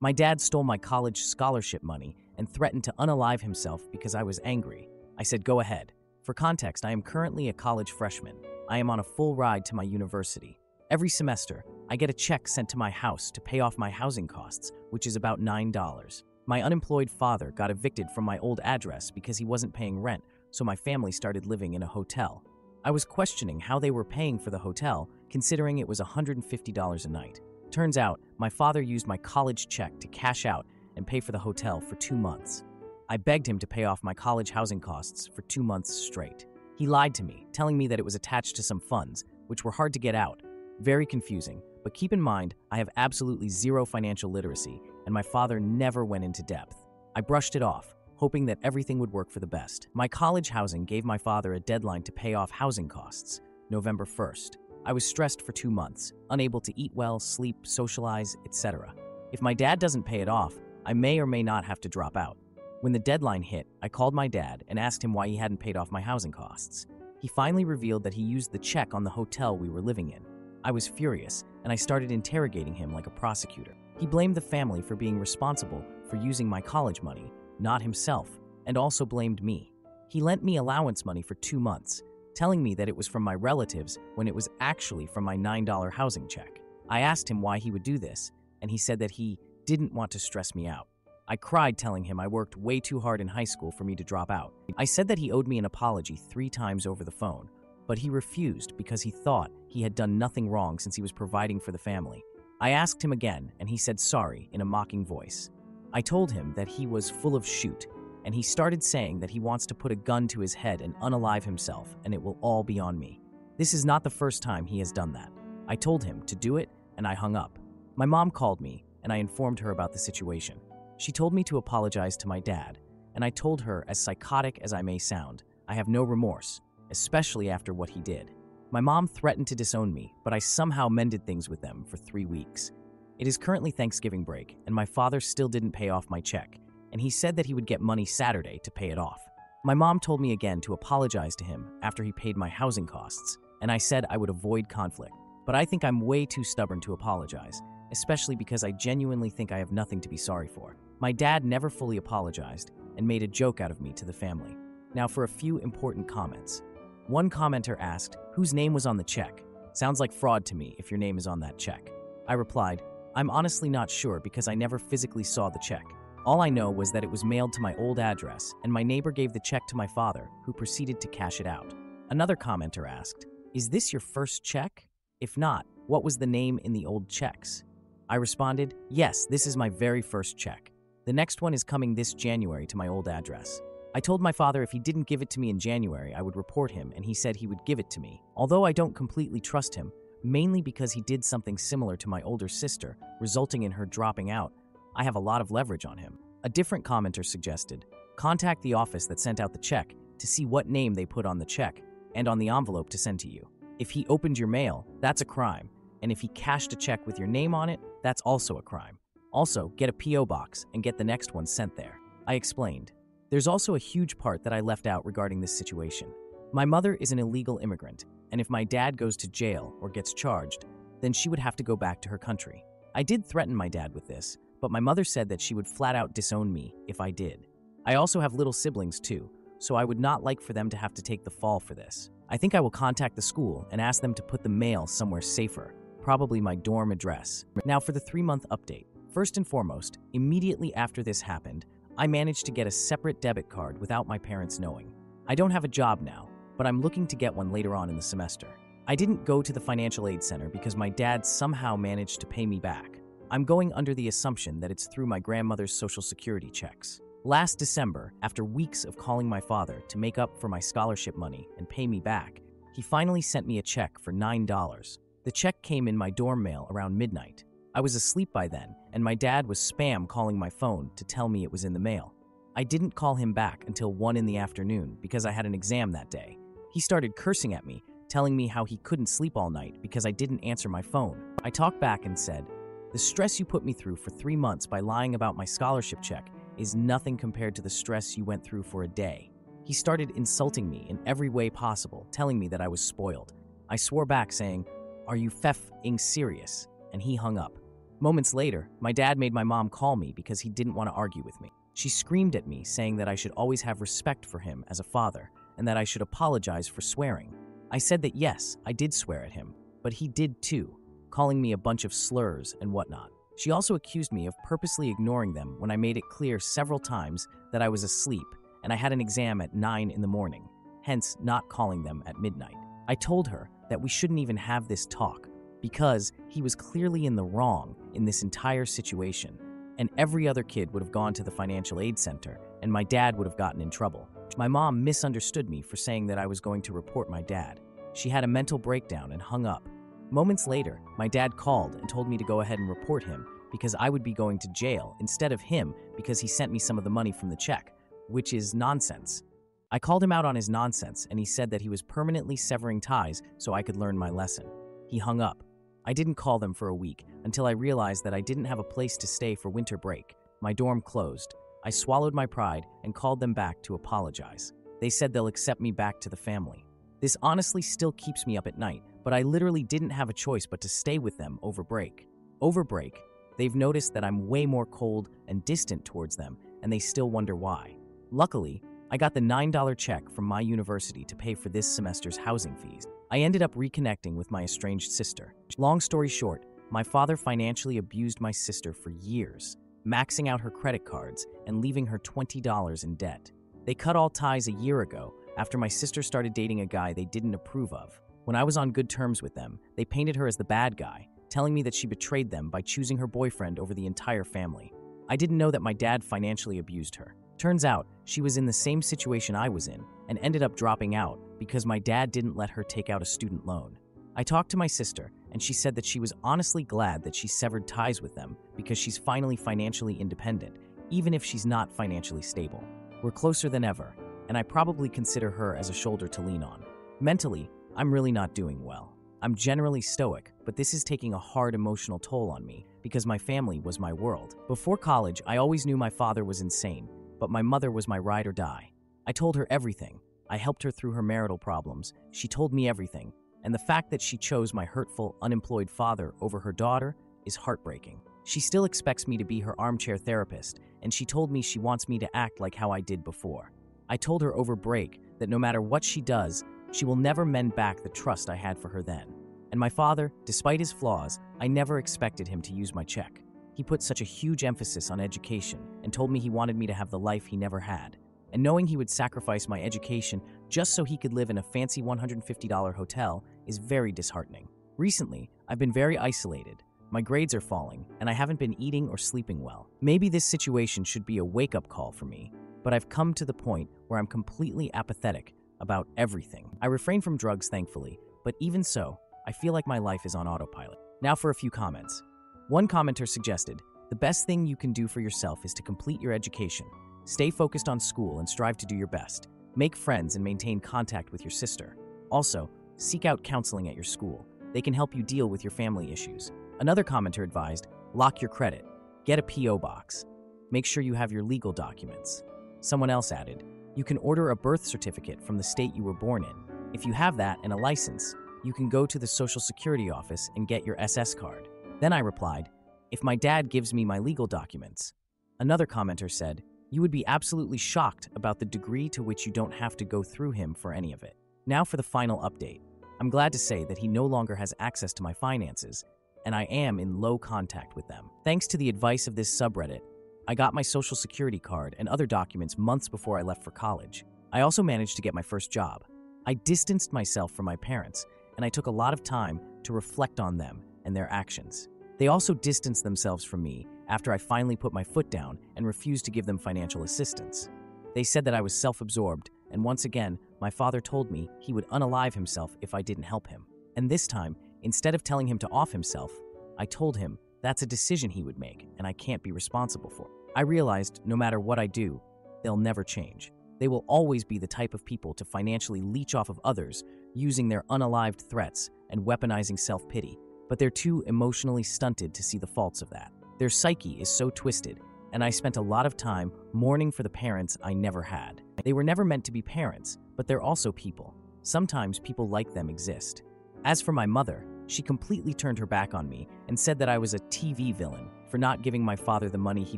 My dad stole my college scholarship money and threatened to unalive himself because I was angry. I said, "Go ahead." For context, I am currently a college freshman. I am on a full ride to my university. Every semester, I get a check sent to my house to pay off my housing costs, which is about $9. My unemployed father got evicted from my old address because he wasn't paying rent, so my family started living in a hotel. I was questioning how they were paying for the hotel, considering it was $150 a night. Turns out, my father used my college check to cash out and pay for the hotel for 2 months. I begged him to pay off my college housing costs for 2 months straight. He lied to me, telling me that it was attached to some funds, which were hard to get out. Very confusing, but keep in mind, I have absolutely zero financial literacy, and my father never went into depth. I brushed it off, hoping that everything would work for the best. My college housing gave my father a deadline to pay off housing costs, November 1st. I was stressed for 2 months, unable to eat well, sleep, socialize, etc. If my dad doesn't pay it off, I may or may not have to drop out. When the deadline hit, I called my dad and asked him why he hadn't paid off my housing costs. He finally revealed that he used the check on the hotel we were living in. I was furious, and I started interrogating him like a prosecutor. He blamed the family for being responsible for using my college money, not himself, and also blamed me. He lent me allowance money for 2 months, telling me that it was from my relatives when it was actually from my $9 housing check. I asked him why he would do this, and he said that he didn't want to stress me out. I cried, telling him I worked way too hard in high school for me to drop out. I said that he owed me an apology 3 times over the phone, but he refused because he thought he had done nothing wrong since he was providing for the family. I asked him again, and he said sorry in a mocking voice. I told him that he was full of shit, and he started saying that he wants to put a gun to his head and unalive himself, and it will all be on me. This is not the first time he has done that. I told him to do it, and I hung up. My mom called me, and I informed her about the situation. She told me to apologize to my dad, and I told her, as psychotic as I may sound, I have no remorse, especially after what he did. My mom threatened to disown me, but I somehow mended things with them for 3 weeks. It is currently Thanksgiving break, and my father still didn't pay off my check, and he said that he would get money Saturday to pay it off. My mom told me again to apologize to him after he paid my housing costs, and I said I would avoid conflict. But I think I'm way too stubborn to apologize, especially because I genuinely think I have nothing to be sorry for. My dad never fully apologized and made a joke out of me to the family. Now for a few important comments. One commenter asked, "Whose name was on the check? Sounds like fraud to me if your name is on that check." I replied, "I'm honestly not sure because I never physically saw the check. All I know was that it was mailed to my old address, and my neighbor gave the check to my father, who proceeded to cash it out." Another commenter asked, "Is this your first check? If not, what was the name in the old checks?" I responded, "Yes, this is my very first check. The next one is coming this January to my old address." I told my father if he didn't give it to me in January, I would report him, and he said he would give it to me. Although I don't completely trust him, mainly because he did something similar to my older sister, resulting in her dropping out, I have a lot of leverage on him. A different commenter suggested, "Contact the office that sent out the check to see what name they put on the check and on the envelope to send to you. If he opened your mail, that's a crime, and if he cashed a check with your name on it, that's also a crime. Also, get a P.O. box and get the next one sent there." I explained. There's also a huge part that I left out regarding this situation. My mother is an illegal immigrant, and if my dad goes to jail or gets charged, then she would have to go back to her country. I did threaten my dad with this, but my mother said that she would flat out disown me if I did. I also have little siblings too, so I would not like for them to have to take the fall for this. I think I will contact the school and ask them to put the mail somewhere safer, probably my dorm address. Now for the 3-month update. First and foremost, immediately after this happened, I managed to get a separate debit card without my parents knowing. I don't have a job now, but I'm looking to get one later on in the semester. I didn't go to the financial aid center because my dad somehow managed to pay me back. I'm going under the assumption that it's through my grandmother's Social Security checks. Last December, after weeks of calling my father to make up for my scholarship money and pay me back, he finally sent me a check for $9. The check came in my dorm mail around midnight. I was asleep by then, and my dad was spam calling my phone to tell me it was in the mail. I didn't call him back until 1 in the afternoon because I had an exam that day. He started cursing at me, telling me how he couldn't sleep all night because I didn't answer my phone. I talked back and said, "The stress you put me through for 3 months by lying about my scholarship check is nothing compared to the stress you went through for a day." He started insulting me in every way possible, telling me that I was spoiled. I swore back saying, "Are you f***ing serious?" And he hung up. Moments later, my dad made my mom call me because he didn't want to argue with me. She screamed at me, saying that I should always have respect for him as a father and that I should apologize for swearing. I said that yes, I did swear at him, but he did too, calling me a bunch of slurs and whatnot. She also accused me of purposely ignoring them when I made it clear several times that I was asleep and I had an exam at 9 in the morning, hence not calling them at midnight. I told her that we shouldn't even have this talk because he was clearly in the wrong in this entire situation, and every other kid would have gone to the financial aid center and my dad would have gotten in trouble. My mom misunderstood me for saying that I was going to report my dad. She had a mental breakdown and hung up. Moments later, my dad called and told me to go ahead and report him because I would be going to jail instead of him because he sent me some of the money from the check, which is nonsense. I called him out on his nonsense and he said that he was permanently severing ties so I could learn my lesson. He hung up. I didn't call them for a week until I realized that I didn't have a place to stay for winter break. My dorm closed. I swallowed my pride and called them back to apologize. They said they'll accept me back to the family. This honestly still keeps me up at night, but I literally didn't have a choice but to stay with them over break. Over break, they've noticed that I'm way more cold and distant towards them, and they still wonder why. Luckily, I got the $9 check from my university to pay for this semester's housing fees. I ended up reconnecting with my estranged sister. Long story short, my father financially abused my sister for years, maxing out her credit cards and leaving her $20 in debt. They cut all ties a year ago after my sister started dating a guy they didn't approve of. When I was on good terms with them, they painted her as the bad guy, telling me that she betrayed them by choosing her boyfriend over the entire family. I didn't know that my dad financially abused her. Turns out, she was in the same situation I was in and ended up dropping out because my dad didn't let her take out a student loan. I talked to my sister, and she said that she was honestly glad that she severed ties with them because she's finally financially independent, even if she's not financially stable. We're closer than ever, and I probably consider her as a shoulder to lean on. Mentally, I'm really not doing well. I'm generally stoic, but this is taking a hard emotional toll on me because my family was my world. Before college, I always knew my father was insane, but my mother was my ride or die. I told her everything. I helped her through her marital problems. She told me everything. And the fact that she chose my hurtful, unemployed father over her daughter is heartbreaking. She still expects me to be her armchair therapist, and she told me she wants me to act like how I did before. I told her over break that no matter what she does, she will never mend back the trust I had for her then. And my father, despite his flaws, I never expected him to use my check. He put such a huge emphasis on education and told me he wanted me to have the life he never had. And knowing he would sacrifice my education just so he could live in a fancy $150 hotel is very disheartening. Recently, I've been very isolated. My grades are falling, and I haven't been eating or sleeping well. Maybe this situation should be a wake-up call for me, but I've come to the point where I'm completely apathetic about everything. I refrain from drugs, thankfully, but even so, I feel like my life is on autopilot. Now for a few comments. One commenter suggested, the best thing you can do for yourself is to complete your education. Stay focused on school and strive to do your best. Make friends and maintain contact with your sister. Also, seek out counseling at your school. They can help you deal with your family issues. Another commenter advised, lock your credit. Get a P.O. box. Make sure you have your legal documents. Someone else added, you can order a birth certificate from the state you were born in. If you have that and a license, you can go to the Social Security office and get your SS card. Then I replied, if my dad gives me my legal documents. Another commenter said, you would be absolutely shocked about the degree to which you don't have to go through him for any of it. Now for the final update. I'm glad to say that he no longer has access to my finances, and I am in low contact with them. Thanks to the advice of this subreddit, I got my Social Security card and other documents months before I left for college. I also managed to get my first job. I distanced myself from my parents, and I took a lot of time to reflect on them and their actions. They also distanced themselves from me after I finally put my foot down and refused to give them financial assistance. They said that I was self-absorbed, and once again, my father told me he would unalive himself if I didn't help him. And this time, instead of telling him to off himself, I told him that's a decision he would make and I can't be responsible for. I realized no matter what I do, they'll never change. They will always be the type of people to financially leech off of others using their unalived threats and weaponizing self-pity, but they're too emotionally stunted to see the faults of that. Their psyche is so twisted, and I spent a lot of time mourning for the parents I never had. They were never meant to be parents, but they're also people. Sometimes people like them exist. As for my mother, She completely turned her back on me and said that I was a TV villain for not giving my father the money he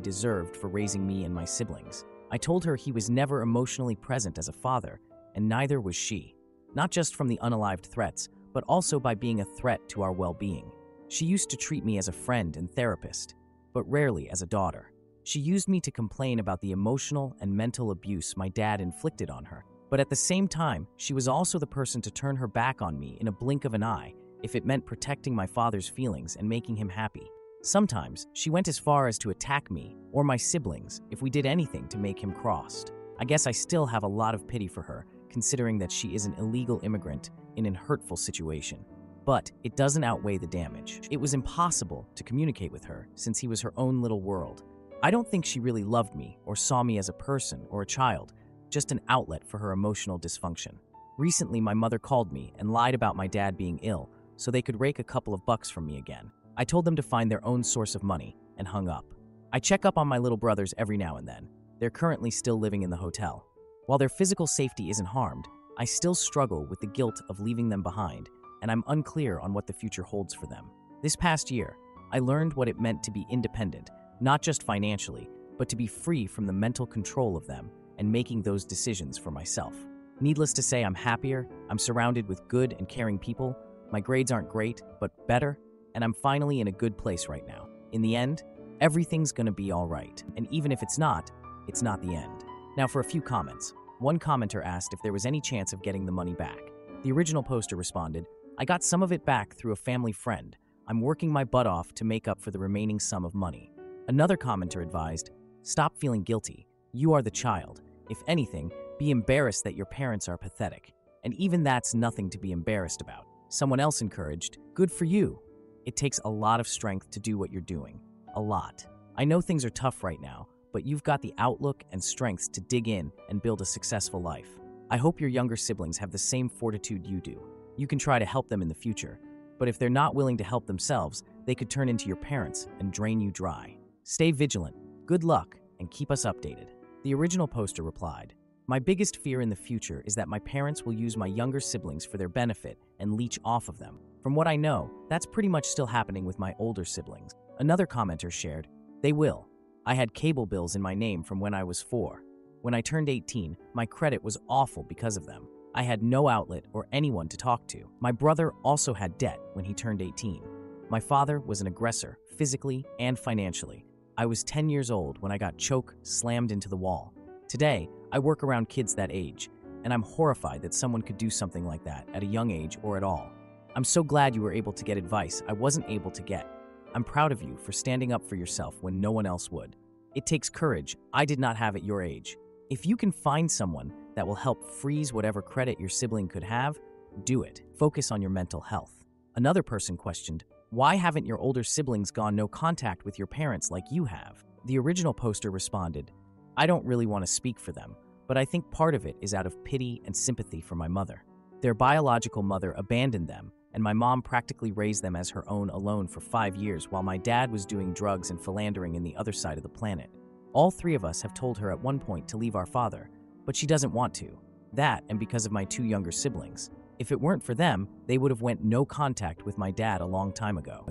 deserved for raising me and my siblings. I told her he was never emotionally present as a father, and neither was she. Not just from the unalived threats, but also by being a threat to our well-being. She used to treat me as a friend and therapist, but rarely as a daughter. She used me to complain about the emotional and mental abuse my dad inflicted on her. But at the same time, she was also the person to turn her back on me in a blink of an eye if it meant protecting my father's feelings and making him happy. Sometimes, she went as far as to attack me or my siblings if we did anything to make him crossed. I guess I still have a lot of pity for her, considering that she is an illegal immigrant in a hurtful situation. But it doesn't outweigh the damage. It was impossible to communicate with her since he was her own little world. I don't think she really loved me or saw me as a person or a child, just an outlet for her emotional dysfunction. Recently, my mother called me and lied about my dad being ill so they could rake a couple of bucks from me again. I told them to find their own source of money and hung up. I check up on my little brothers every now and then. They're currently still living in the hotel. While their physical safety isn't harmed, I still struggle with the guilt of leaving them behind, and I'm unclear on what the future holds for them. This past year, I learned what it meant to be independent, not just financially, but to be free from the mental control of them and making those decisions for myself. Needless to say, I'm happier, I'm surrounded with good and caring people, my grades aren't great, but better, and I'm finally in a good place right now. In the end, everything's gonna be all right, and even if it's not the end. Now for a few comments. One commenter asked if there was any chance of getting the money back. The original poster responded, "I got some of it back through a family friend. I'm working my butt off to make up for the remaining sum of money." Another commenter advised, "Stop feeling guilty. You are the child. If anything, be embarrassed that your parents are pathetic. And even that's nothing to be embarrassed about." Someone else encouraged, "Good for you. It takes a lot of strength to do what you're doing. A lot. I know things are tough right now, but you've got the outlook and strengths to dig in and build a successful life. I hope your younger siblings have the same fortitude you do. You can try to help them in the future, but if they're not willing to help themselves, they could turn into your parents and drain you dry. Stay vigilant, good luck, and keep us updated." The original poster replied, "My biggest fear in the future is that my parents will use my younger siblings for their benefit and leech off of them. From what I know, that's pretty much still happening with my older siblings." Another commenter shared, "They will. I had cable bills in my name from when I was 4. When I turned 18, my credit was awful because of them. I had no outlet or anyone to talk to. My brother also had debt when he turned 18. My father was an aggressor, physically and financially. I was 10 years old when I got slammed into the wall. Today, I work around kids that age, and I'm horrified that someone could do something like that at a young age or at all. I'm so glad you were able to get advice I wasn't able to get. I'm proud of you for standing up for yourself when no one else would. It takes courage I did not have at your age. If you can find someone that will help freeze whatever credit your sibling could have, do it. Focus on your mental health." Another person questioned, "Why haven't your older siblings gone no contact with your parents like you have?" The original poster responded, "I don't really want to speak for them, but I think part of it is out of pity and sympathy for my mother. Their biological mother abandoned them, and my mom practically raised them as her own alone for 5 years while my dad was doing drugs and philandering in the other side of the planet. All 3 of us have told her at one point to leave our father, but she doesn't want to. That and because of my 2 younger siblings. If it weren't for them, they would have went no contact with my dad a long time ago.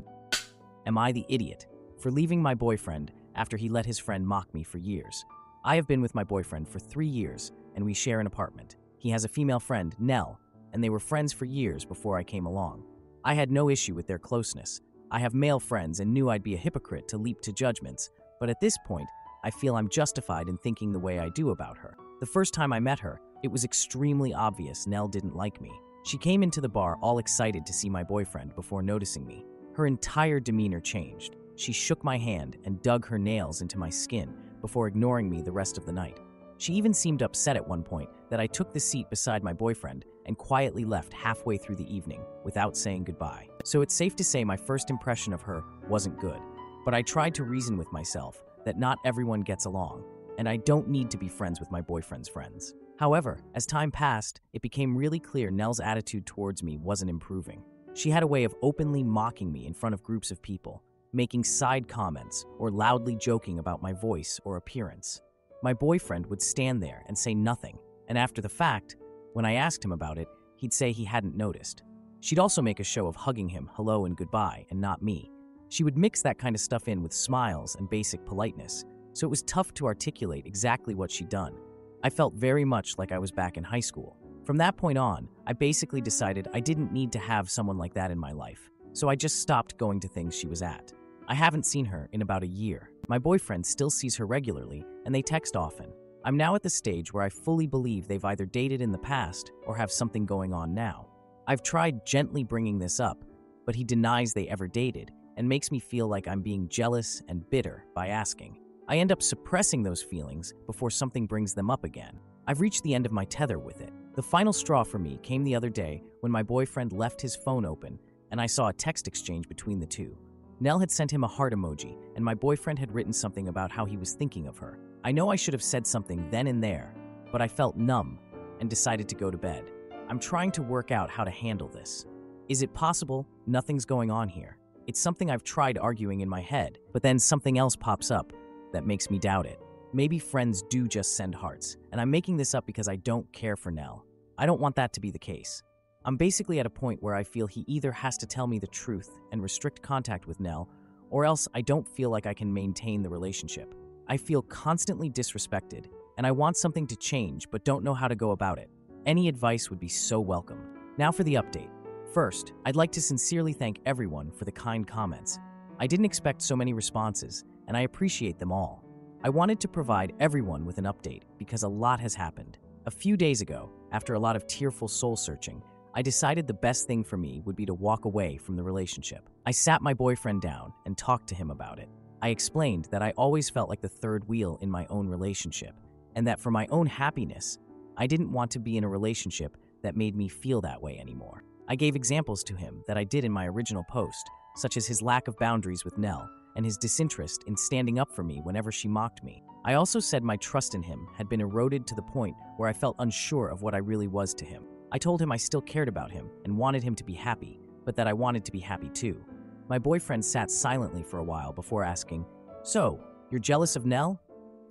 Am I the idiot for leaving my boyfriend after he let his friend mock me for years? I have been with my boyfriend for 3 years, and we share an apartment. He has a female friend, Nell, and they were friends for years before I came along. I had no issue with their closeness. I have male friends and knew I'd be a hypocrite to leap to judgments, but at this point, I feel I'm justified in thinking the way I do about her. The first time I met her, it was extremely obvious Nell didn't like me. She came into the bar all excited to see my boyfriend before noticing me. Her entire demeanor changed. She shook my hand and dug her nails into my skin before ignoring me the rest of the night. She even seemed upset at one point that I took the seat beside my boyfriend and quietly left halfway through the evening without saying goodbye. So it's safe to say my first impression of her wasn't good. But I tried to reason with myself that not everyone gets along, and I don't need to be friends with my boyfriend's friends. However, as time passed, it became really clear Nell's attitude towards me wasn't improving. She had a way of openly mocking me in front of groups of people, making side comments or loudly joking about my voice or appearance. My boyfriend would stand there and say nothing, and after the fact, when I asked him about it, he'd say he hadn't noticed. She'd also make a show of hugging him hello and goodbye and not me. She would mix that kind of stuff in with smiles and basic politeness, so it was tough to articulate exactly what she'd done. I felt very much like I was back in high school. From that point on, I basically decided I didn't need to have someone like that in my life, so I just stopped going to things she was at. I haven't seen her in about a year. My boyfriend still sees her regularly, and they text often. I'm now at the stage where I fully believe they've either dated in the past or have something going on now. I've tried gently bringing this up, but he denies they ever dated and makes me feel like I'm being jealous and bitter by asking. I end up suppressing those feelings before something brings them up again. I've reached the end of my tether with it. The final straw for me came the other day when my boyfriend left his phone open and I saw a text exchange between the two. Nell had sent him a heart emoji, and my boyfriend had written something about how he was thinking of her. I know I should have said something then and there, but I felt numb and decided to go to bed. I'm trying to work out how to handle this. Is it possible nothing's going on here? It's something I've tried arguing in my head, but then something else pops up that makes me doubt it. Maybe friends do just send hearts, and I'm making this up because I don't care for Nell. I don't want that to be the case. I'm basically at a point where I feel he either has to tell me the truth and restrict contact with Nell, or else I don't feel like I can maintain the relationship. I feel constantly disrespected, and I want something to change but don't know how to go about it. Any advice would be so welcome. Now for the update. First, I'd like to sincerely thank everyone for the kind comments. I didn't expect so many responses, and I appreciate them all. I wanted to provide everyone with an update because a lot has happened. A few days ago, after a lot of tearful soul-searching, I decided the best thing for me would be to walk away from the relationship. I sat my boyfriend down and talked to him about it. I explained that I always felt like the third wheel in my own relationship, and that for my own happiness, I didn't want to be in a relationship that made me feel that way anymore. I gave examples to him that I did in my original post, such as his lack of boundaries with Nell and his disinterest in standing up for me whenever she mocked me. I also said my trust in him had been eroded to the point where I felt unsure of what I really was to him. I told him I still cared about him and wanted him to be happy, but that I wanted to be happy too. My boyfriend sat silently for a while before asking, "So, you're jealous of Nell?"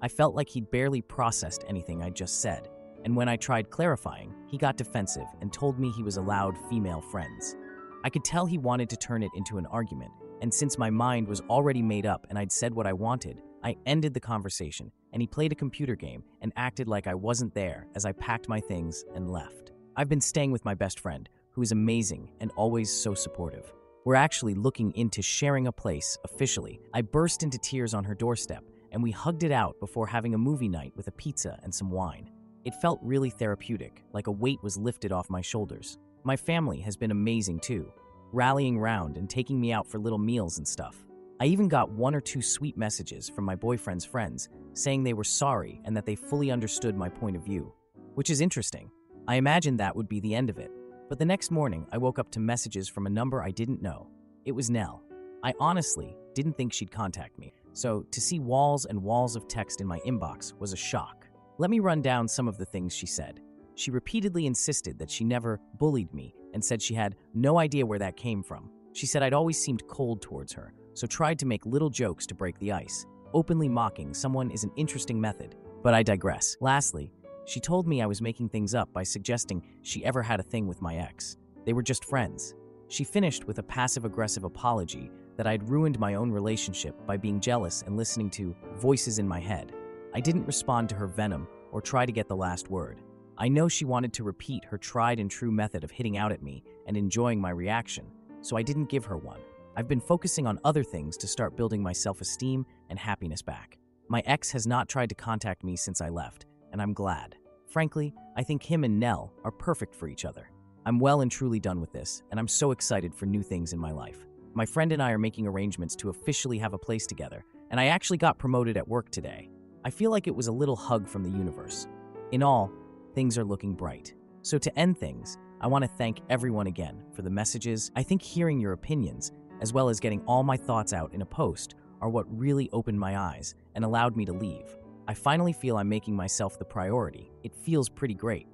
I felt like he'd barely processed anything I just said, and when I tried clarifying, he got defensive and told me he was allowed female friends. I could tell he wanted to turn it into an argument, and since my mind was already made up and I'd said what I wanted, I ended the conversation, and he played a computer game and acted like I wasn't there as I packed my things and left. I've been staying with my best friend, who is amazing and always so supportive. We're actually looking into sharing a place officially. I burst into tears on her doorstep, and we hugged it out before having a movie night with a pizza and some wine. It felt really therapeutic, like a weight was lifted off my shoulders. My family has been amazing too, rallying round and taking me out for little meals and stuff. I even got 1 or 2 sweet messages from my boyfriend's friends saying they were sorry and that they fully understood my point of view, which is interesting. I imagined that would be the end of it, but the next morning I woke up to messages from a number I didn't know. It was Nell. I honestly didn't think she'd contact me, so to see walls and walls of text in my inbox was a shock. Let me run down some of the things she said. She repeatedly insisted that she never bullied me and said she had no idea where that came from. She said I'd always seemed cold towards her, so tried to make little jokes to break the ice. Openly mocking someone is an interesting method, but I digress. Lastly, she told me I was making things up by suggesting she ever had a thing with my ex. They were just friends. She finished with a passive-aggressive apology that I'd ruined my own relationship by being jealous and listening to voices in my head. I didn't respond to her venom or try to get the last word. I know she wanted to repeat her tried-and-true method of hitting out at me and enjoying my reaction, so I didn't give her one. I've been focusing on other things to start building my self-esteem and happiness back. My ex has not tried to contact me since I left, and I'm glad. Frankly, I think him and Nell are perfect for each other. I'm well and truly done with this, and I'm so excited for new things in my life. My friend and I are making arrangements to officially have a place together, and I actually got promoted at work today. I feel like it was a little hug from the universe. In all, things are looking bright. So to end things, I want to thank everyone again for the messages. I think hearing your opinions, as well as getting all my thoughts out in a post, are what really opened my eyes and allowed me to leave. I finally feel I'm making myself the priority. It feels pretty great.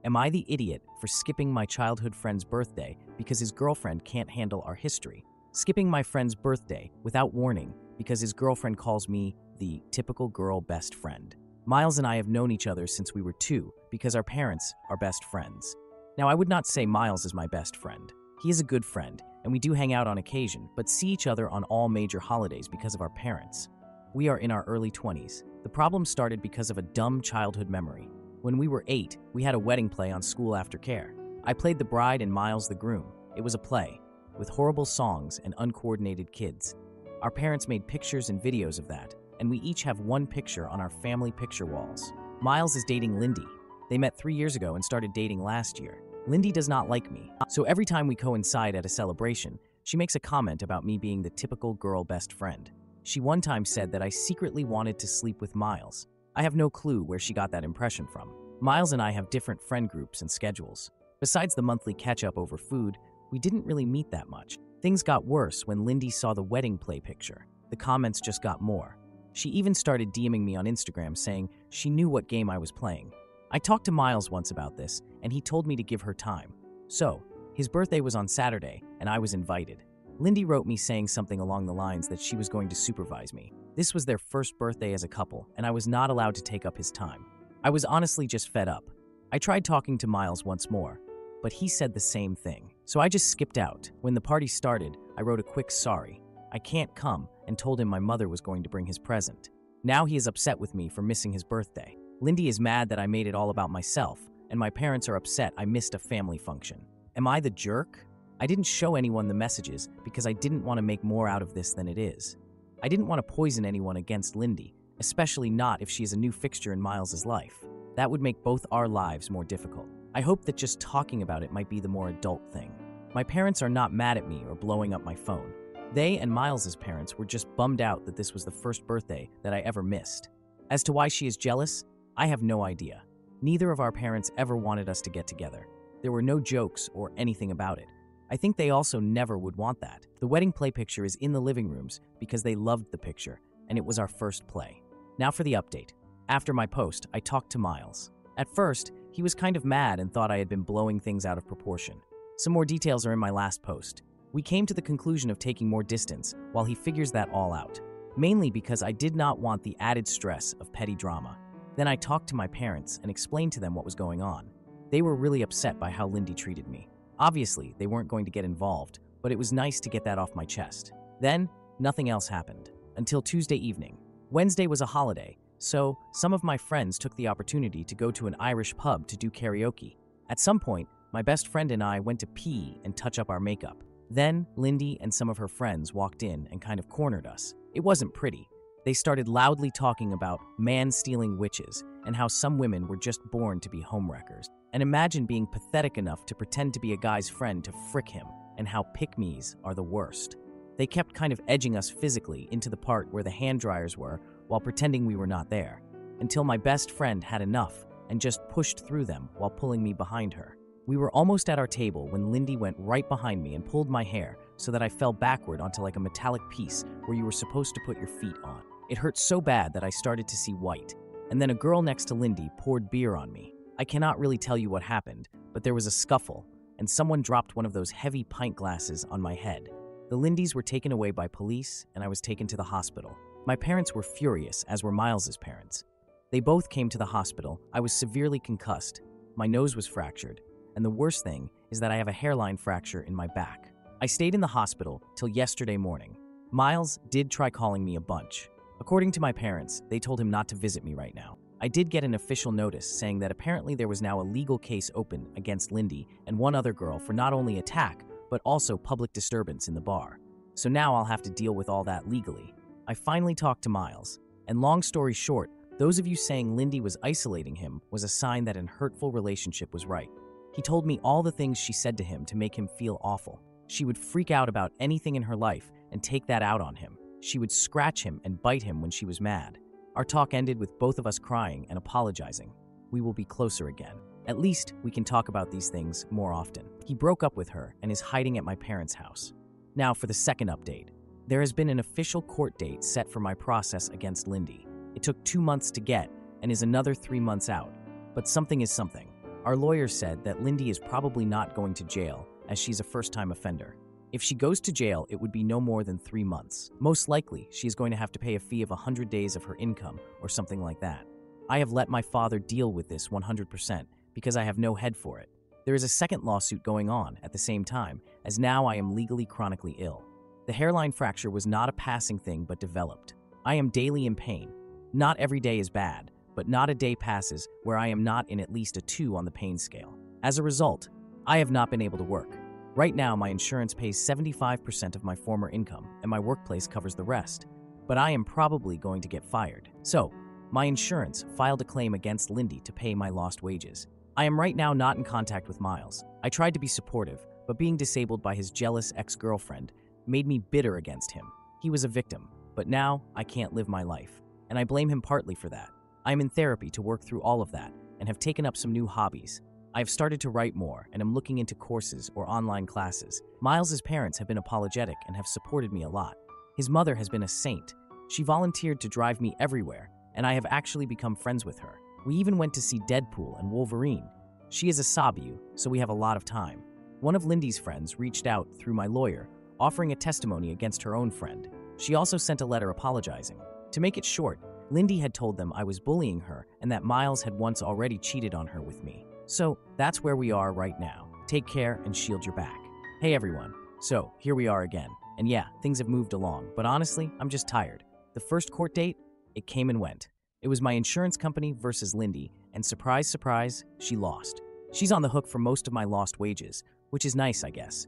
Am I the idiot for skipping my childhood friend's birthday because his girlfriend can't handle our history? Skipping my friend's birthday without warning because his girlfriend calls me the typical girl best friend. Miles and I have known each other since we were 2 because our parents are best friends. Now, I would not say Miles is my best friend. He is a good friend, and we do hang out on occasion, but see each other on all major holidays because of our parents. We are in our early 20s. The problem started because of a dumb childhood memory. When we were 8, we had a wedding play on school aftercare. I played the bride and Miles the groom. It was a play, with horrible songs and uncoordinated kids. Our parents made pictures and videos of that, and we each have one picture on our family picture walls. Miles is dating Lindy. They met 3 years ago and started dating last year. Lindy does not like me, so every time we coincide at a celebration, she makes a comment about me being the typical girl best friend. She one time said that I secretly wanted to sleep with Miles. I have no clue where she got that impression from. Miles and I have different friend groups and schedules. Besides the monthly catch-up over food, we didn't really meet that much. Things got worse when Lindy saw the wedding play picture. The comments just got more. She even started DMing me on Instagram saying she knew what game I was playing. I talked to Miles once about this, and he told me to give her time. So, his birthday was on Saturday, and I was invited. Lindy wrote me saying something along the lines that she was going to supervise me. This was their first birthday as a couple, and I was not allowed to take up his time. I was honestly just fed up. I tried talking to Miles once more, but he said the same thing. So I just skipped out. When the party started, I wrote a quick sorry. I can't come, and told him my mother was going to bring his present. Now he is upset with me for missing his birthday. Lindy is mad that I made it all about myself, and my parents are upset I missed a family function. Am I the jerk? I didn't show anyone the messages because I didn't want to make more out of this than it is. I didn't want to poison anyone against Lindy, especially not if she is a new fixture in Miles's life. That would make both our lives more difficult. I hope that just talking about it might be the more adult thing. My parents are not mad at me or blowing up my phone. They and Miles's parents were just bummed out that this was the first birthday that I ever missed. As to why she is jealous, I have no idea. Neither of our parents ever wanted us to get together. There were no jokes or anything about it. I think they also never would want that. The wedding play picture is in the living rooms because they loved the picture, and it was our first play. Now for the update. After my post, I talked to Miles. At first, he was kind of mad and thought I had been blowing things out of proportion. Some more details are in my last post. We came to the conclusion of taking more distance while he figures that all out, mainly because I did not want the added stress of petty drama. Then I talked to my parents and explained to them what was going on. They were really upset by how Lindy treated me. Obviously, they weren't going to get involved, but it was nice to get that off my chest. Then, nothing else happened, until Tuesday evening. Wednesday was a holiday, so some of my friends took the opportunity to go to an Irish pub to do karaoke. At some point, my best friend and I went to pee and touch up our makeup. Then, Lindy and some of her friends walked in and kind of cornered us. It wasn't pretty. They started loudly talking about man-stealing witches and how some women were just born to be homewreckers. And imagine being pathetic enough to pretend to be a guy's friend to frick him, and how pick-me's are the worst. They kept kind of edging us physically into the part where the hand dryers were while pretending we were not there, until my best friend had enough and just pushed through them while pulling me behind her. We were almost at our table when Lindy went right behind me and pulled my hair so that I fell backward onto like a metallic piece where you were supposed to put your feet on. It hurt so bad that I started to see white, and then a girl next to Lindy poured beer on me. I cannot really tell you what happened, but there was a scuffle, and someone dropped one of those heavy pint glasses on my head. The Lindys were taken away by police, and I was taken to the hospital. My parents were furious, as were Miles's parents. They both came to the hospital. I was severely concussed. My nose was fractured, and the worst thing is that I have a hairline fracture in my back. I stayed in the hospital till yesterday morning. Miles did try calling me a bunch. According to my parents, they told him not to visit me right now. I did get an official notice saying that apparently there was now a legal case open against Lindy and one other girl for not only attack, but also public disturbance in the bar. So now I'll have to deal with all that legally. I finally talked to Miles, and long story short, those of you saying Lindy was isolating him was a sign that an hurtful relationship was right. He told me all the things she said to him to make him feel awful. She would freak out about anything in her life and take that out on him. She would scratch him and bite him when she was mad. Our talk ended with both of us crying and apologizing. We will be closer again. At least we can talk about these things more often. He broke up with her and is hiding at my parents' house. Now for the second update. There has been an official court date set for my process against Lindy. It took 2 months to get and is another 3 months out. But something is something. Our lawyer said that Lindy is probably not going to jail as she's a first-time offender. If she goes to jail, it would be no more than 3 months. Most likely, she is going to have to pay a fee of 100 days of her income or something like that. I have let my father deal with this 100% because I have no head for it. There is a second lawsuit going on at the same time, as now I am legally chronically ill. The hairline fracture was not a passing thing but developed. I am daily in pain. Not every day is bad, but not a day passes where I am not in at least a 2 on the pain scale. As a result, I have not been able to work. Right now, my insurance pays 75% of my former income, and my workplace covers the rest. But I am probably going to get fired. So, my insurance filed a claim against Lindy to pay my lost wages. I am right now not in contact with Miles. I tried to be supportive, but being disabled by his jealous ex-girlfriend made me bitter against him. He was a victim, but now I can't live my life, and I blame him partly for that. I am in therapy to work through all of that and have taken up some new hobbies. I have started to write more and am looking into courses or online classes. Miles's parents have been apologetic and have supported me a lot. His mother has been a saint. She volunteered to drive me everywhere, and I have actually become friends with her. We even went to see Deadpool and Wolverine. She is a Sabu, so we have a lot of time. One of Lindy's friends reached out through my lawyer, offering a testimony against her own friend. She also sent a letter apologizing. To make it short, Lindy had told them I was bullying her and that Miles had once already cheated on her with me. So that's where we are right now. Take care and shield your back. Hey everyone. So here we are again. And yeah, things have moved along, but honestly, I'm just tired. The first court date, it came and went. It was my insurance company versus Lindy, and surprise, surprise, she lost. She's on the hook for most of my lost wages, which is nice, I guess.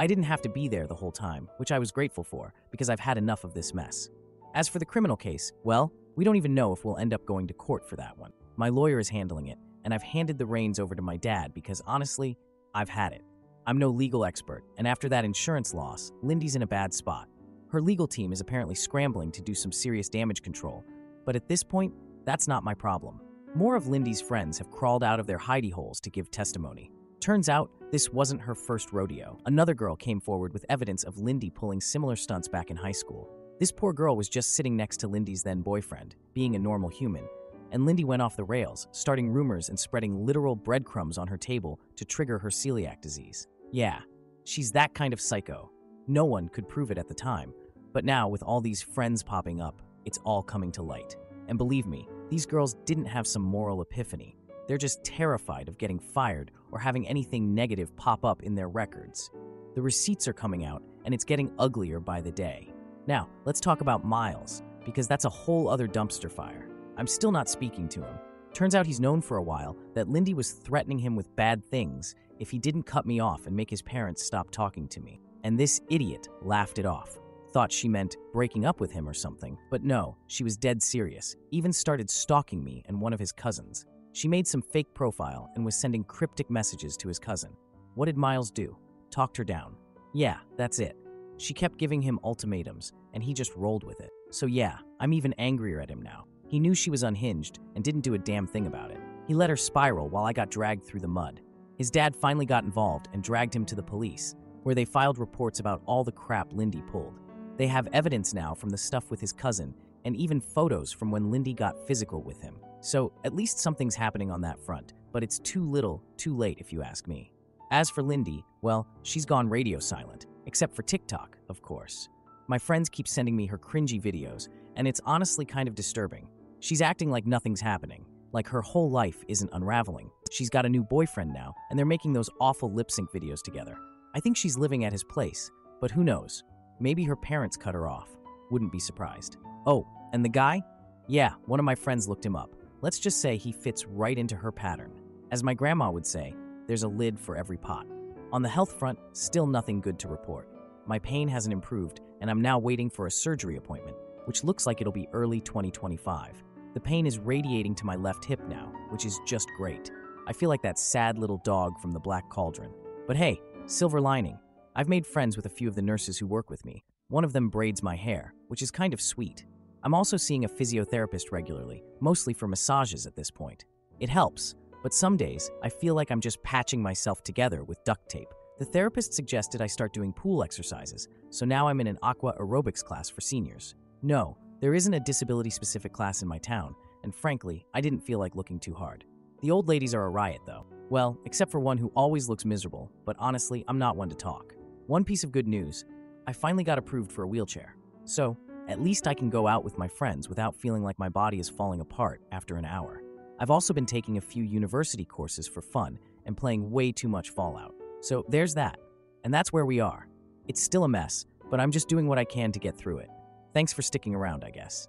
I didn't have to be there the whole time, which I was grateful for, because I've had enough of this mess. As for the criminal case, well, we don't even know if we'll end up going to court for that one. My lawyer is handling it, and I've handed the reins over to my dad because honestly, I've had it. I'm no legal expert, and after that insurance loss, Lindy's in a bad spot. Her legal team is apparently scrambling to do some serious damage control, but at this point, that's not my problem. More of Lindy's friends have crawled out of their hidey holes to give testimony. Turns out, this wasn't her first rodeo. Another girl came forward with evidence of Lindy pulling similar stunts back in high school. This poor girl was just sitting next to Lindy's then boyfriend, being a normal human, and Lindy went off the rails, starting rumors and spreading literal breadcrumbs on her table to trigger her celiac disease. Yeah, she's that kind of psycho. No one could prove it at the time, but now with all these friends popping up, it's all coming to light. And believe me, these girls didn't have some moral epiphany. They're just terrified of getting fired or having anything negative pop up in their records. The receipts are coming out, and it's getting uglier by the day. Now, let's talk about Miles, because that's a whole other dumpster fire. I'm still not speaking to him. Turns out he's known for a while that Lindy was threatening him with bad things if he didn't cut me off and make his parents stop talking to me. And this idiot laughed it off. Thought she meant breaking up with him or something, but no, she was dead serious. Even started stalking me and one of his cousins. She made some fake profile and was sending cryptic messages to his cousin. What did Miles do? Talked her down. Yeah, that's it. She kept giving him ultimatums, and he just rolled with it. So yeah, I'm even angrier at him now. He knew she was unhinged and didn't do a damn thing about it. He let her spiral while I got dragged through the mud. His dad finally got involved and dragged him to the police, where they filed reports about all the crap Lindy pulled. They have evidence now from the stuff with his cousin, and even photos from when Lindy got physical with him. So at least something's happening on that front, but it's too little, too late if you ask me. As for Lindy, well, she's gone radio silent, except for TikTok, of course. My friends keep sending me her cringy videos, and it's honestly kind of disturbing. She's acting like nothing's happening, like her whole life isn't unraveling. She's got a new boyfriend now, and they're making those awful lip sync videos together. I think she's living at his place, but who knows? Maybe her parents cut her off. Wouldn't be surprised. Oh, and the guy? Yeah, one of my friends looked him up. Let's just say he fits right into her pattern. As my grandma would say, there's a lid for every pot. On the health front, still nothing good to report. My pain hasn't improved, and I'm now waiting for a surgery appointment, which looks like it'll be early 2025. The pain is radiating to my left hip now, which is just great. I feel like that sad little dog from the Black Cauldron. But hey, silver lining. I've made friends with a few of the nurses who work with me. One of them braids my hair, which is kind of sweet. I'm also seeing a physiotherapist regularly, mostly for massages at this point. It helps, but some days I feel like I'm just patching myself together with duct tape. The therapist suggested I start doing pool exercises, so now I'm in an aqua aerobics class for seniors. No, there isn't a disability-specific class in my town, and frankly, I didn't feel like looking too hard. The old ladies are a riot, though. Well, except for one who always looks miserable, but honestly, I'm not one to talk. One piece of good news, I finally got approved for a wheelchair. So, at least I can go out with my friends without feeling like my body is falling apart after an hour. I've also been taking a few university courses for fun and playing way too much Fallout. So there's that. And that's where we are. It's still a mess, but I'm just doing what I can to get through it. Thanks for sticking around, I guess.